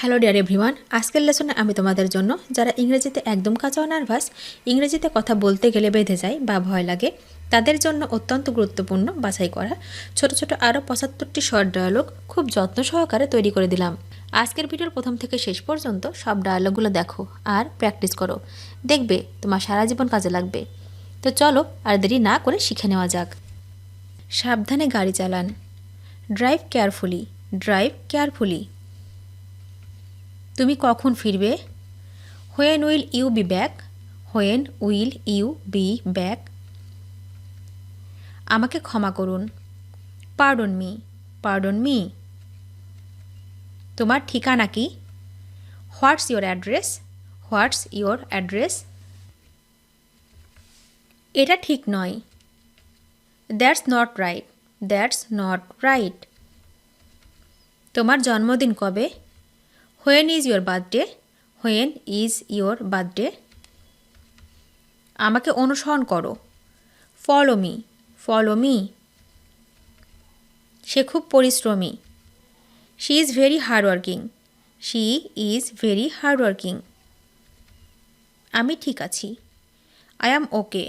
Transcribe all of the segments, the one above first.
Hello dear everyone, আজকের লেসনে আমি তোমাদের জন্য যারা ইংরেজিতে একদম কাঁচাও নার্ভাস, ইংরেজিতে কথা বলতে গেলে বেঁধে যায় বা ভয় লাগে, তাদের জন্য অত্যন্ত গুরুত্বপূর্ণ বাছাই করা ছোট ছোট আরও ৭৫টি শর্ট ডায়ালগ খুব যত্ন সহকারে তৈরি করে দিলাম। আজকের ভিডিওর প্রথম থেকে শেষ পর্যন্ত সব ডায়ালগগুলো দেখো আর প্র্যাকটিস করো, দেখবে তোমার সারা জীবন কাজে লাগবে। তো চলো আর দেরি না করে শিখে নেওয়া যাক। সাবধানে গাড়ি চালান। Drive carefully, drive carefully. তুমি কখন ফিরবে? When will you be back, when will you be back. আমাকে ক্ষমা করুন। Pardon me, pardon me. তোমার ঠিকানা কি? What's your address, what's your address. এটা ঠিক নয়। That's not right, that's not right. তোমার জন্মদিন কবে? When is your birthday, when is your birthday. আমাকে অনুসরণ করো। Follow me, follow me. সে খুব পরিশ্রমী। She is very hardworking, she is very hardworking. আমি ঠিক আছি। I am okay,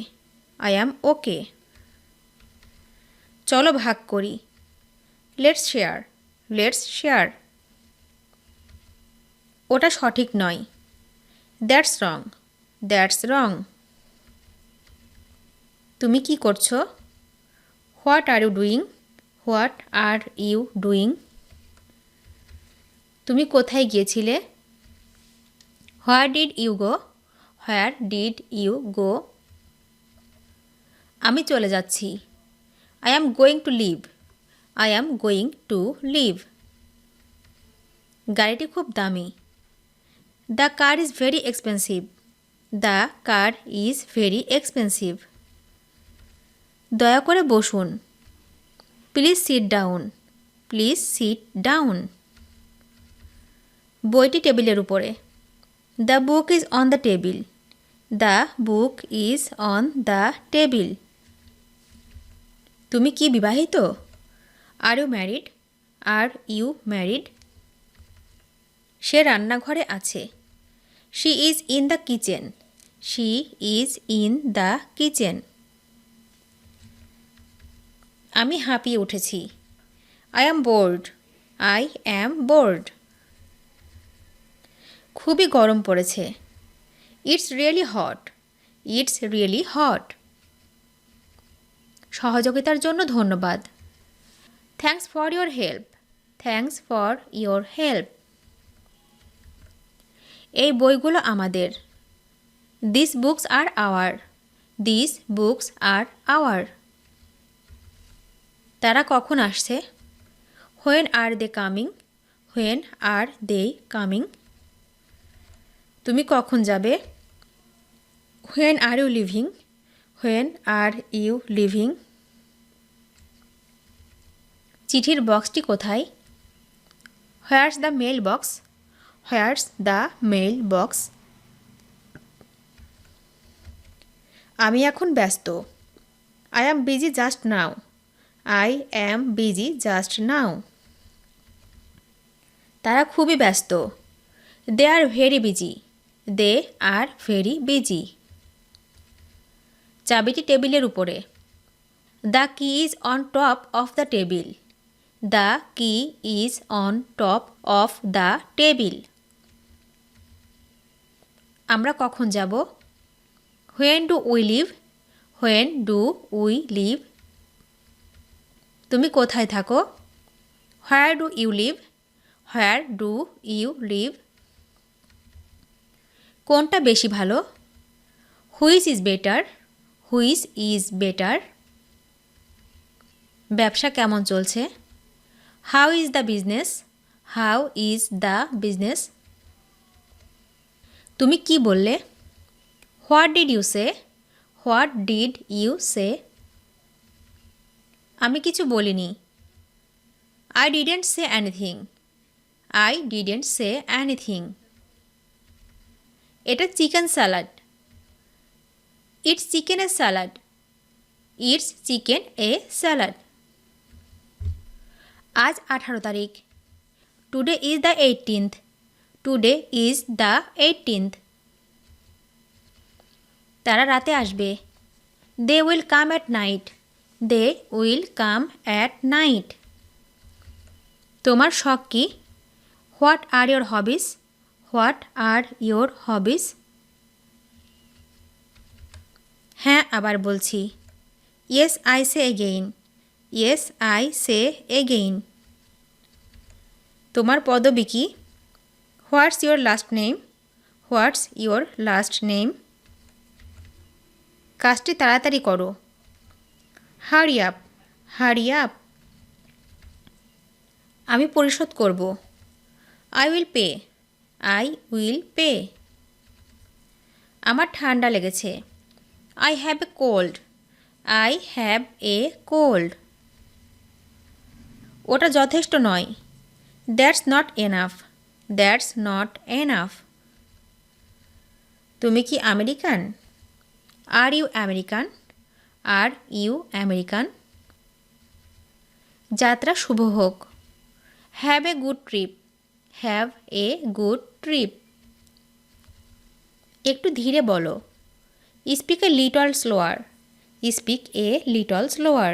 I am okay. চলো ভাগ করি। Let's share, let's share. ওটা সঠিক নয়। That's wrong, that's wrong. তুমি কি করছো? What are you doing, what are you doing. তুমি কোথায় গিয়েছিলে? Where did you go, where did you go. আমি চলে যাচ্ছি। I am going to leave, I am going to leave. গাড়িটি খুব দামি। The car is very expensive, the car is very expensive. দয়া করে বসুন। Please sit down, please sit down. বইটি টেবিলের উপরে। The book is on the table, the book is on the table. তুমি কি বিবাহিত? Are you married, are you married. সে রান্নাঘরে আছে। She is in the kitchen, she is in the kitchen. আমি হাঁপিয়ে উঠেছি। I am bored, I am bored. খুবই গরম পড়েছে। It's really hot, it's really hot. সহযোগিতার জন্য ধন্যবাদ। Thanks for your help, thanks for your help. এই বইগুলো আমাদের। This books are our, this books are our. তারা কখন আসছে? When are they coming, when are they coming. তুমি কখন যাবে? When are you leaving, when are you leaving. চিঠির বক্সটি কোথায়? Where's the mail box, where's the mail box. আমি এখন ব্যস্ত। I am busy just now, I am busy just now. তারা খুবই ব্যস্ত। They are very busy, they are very busy. চাবিটি টেবিলের উপরে। The key is on top of the table, the key is on top of the table. আমরা কখন যাব? When do we leave, when do we leave. তুমি কোথায় থাকো? Where do you live, where do you live. কোনটা বেশি ভালো? Which is better, which is better. ব্যবসা কেমন চলছে? How is the business, how is the business. তুমি কি বললে? What did you say, what did you say. আমি কিছু বলিনি। I didn't say anything, I didn't say anything. এটা chicken salad. It's chicken a salad, it's chicken a salad. আজ 18 তারিখ। Today is the 18th, today is the 18th। তারা রাতে আসবে। They will come at night. They will come at night. তোমার শখ কি? What are your hobbies? What are your hobbies? হ্যাঁ আবার বলছি। Yes I say again. Yes I say again. তোমার পদবী কি? What's your last name? What's your last name? কাজটি তাড়াতাড়ি করো। Hurry up, hurry up. আমি পরিশোধ করব। I will pay, I will pay. আমার ঠান্ডা লেগেছে। I have a cold, I have a cold. ওটা যথেষ্ট নয়। That's not enough, that's not enough. তুমি কি American? Are you American? Are you American? যাত্রা শুভ হোক। Have a good trip, have a good trip. একটু ধীরে বলো। Speak a little slower, speak a little slower.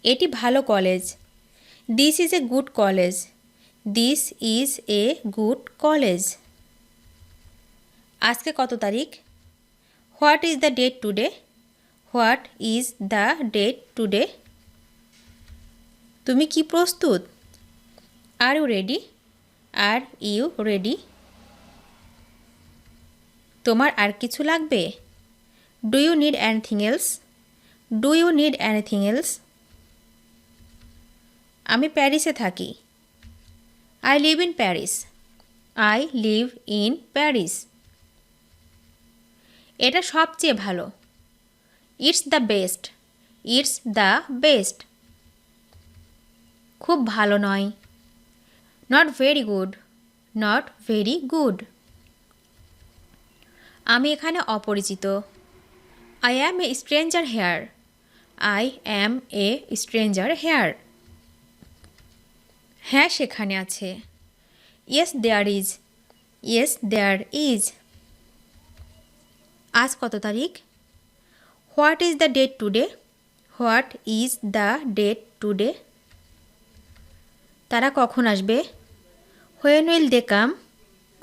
এটি ভালো college. This is a good college, this is a good college. আজকে কত তারিখ? What is the date today? What is the date today? তুমি কি প্রস্তুত? Are you ready? Are you ready? তোমার আর কিছু লাগবে? Do you need anything else? Do you need anything else? আমি প্যারিসে থাকি। I live in Paris, I live in Paris. এটা সবচেয়ে ভালো। It's the best, it's the best. খুব ভালো নয়। Not very good, not very good. আমি এখানে অপরিচিত। I am a stranger here, I am a stranger here. হ্যাঁ সেখানে আছে। Yes there is, yes there is. আজ কত তারিখ? What is the date today? What is the date today? তারা কখন আসবে? When will they come?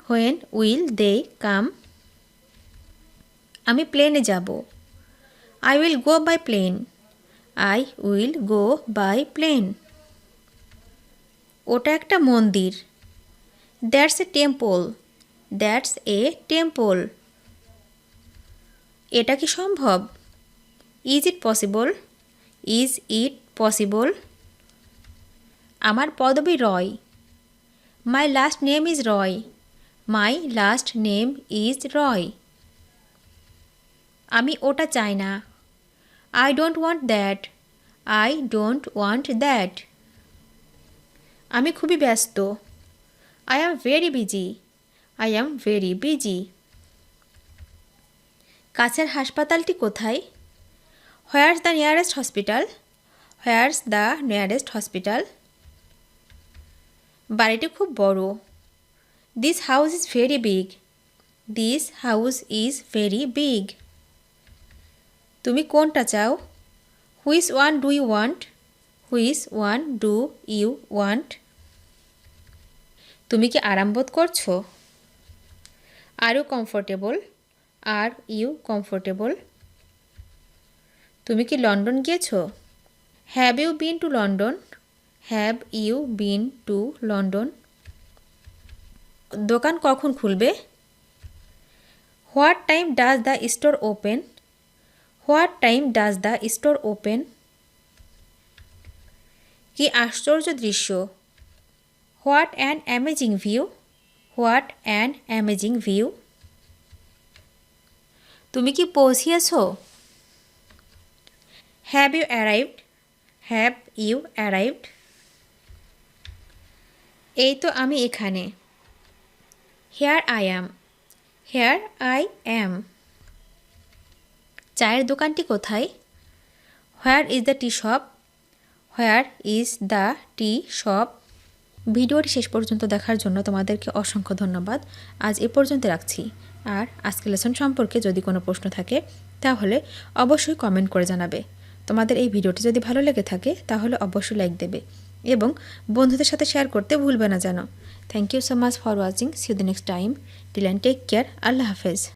When will they come? আমি প্লেনে যাব। I will go by plane, I will go by plane. ওটা একটা মন্দির। That's a temple, that's a temple. এটা কি সম্ভব? Is it possible? Is it possible? আমার পদবী Roy. My last name is Roy, my last name is Roy. আমি ওটা চাই না। I don't want that, I don't want that. আমি খুবই ব্যস্ত। I am very busy, I am very busy. কাছের হাসপাতালটি কোথায়? Where's the nearest hospital? Where's the nearest hospital? বাড়িটি খুব বড়। This house is very big, this house is very big. তুমি কোনটা চাও? Which one do you want? Which one do you want? তুমি কি আরাম বোধ করছো? Are you comfortable? Are you comfortable? তুমি কি লন্ডন গিয়েছো? Have you been to London? Have you been to London? দোকান কখন খুলবে? What time does the store open? What time does the store open? কি আশ্চর্য দৃশ্য! What an amazing view! What an amazing view! তুমি কি পৌঁছিয়েছো? Have you arrived? Have you arrived? এই তো আমি এখানে। Here I am, here I am. চায়ের দোকানটি কোথায়? Where is the tea shop? Where is the tea shop? ভিডিওটি শেষ পর্যন্ত দেখার জন্য তোমাদেরকে অসংখ্য ধন্যবাদ। আজ এ পর্যন্ত রাখছি। আর আজকের লেসন সম্পর্কে যদি কোনো প্রশ্ন থাকে তাহলে অবশ্যই কমেন্ট করে জানাবে। তোমাদের এই ভিডিওটি যদি ভালো লেগে থাকে তাহলে অবশ্যই লাইক দেবে এবং বন্ধুদের সাথে শেয়ার করতে ভুলবে না যেন। Thank you so much for watching. See you the next time. Till and take care. আল্লাহ হাফেজ।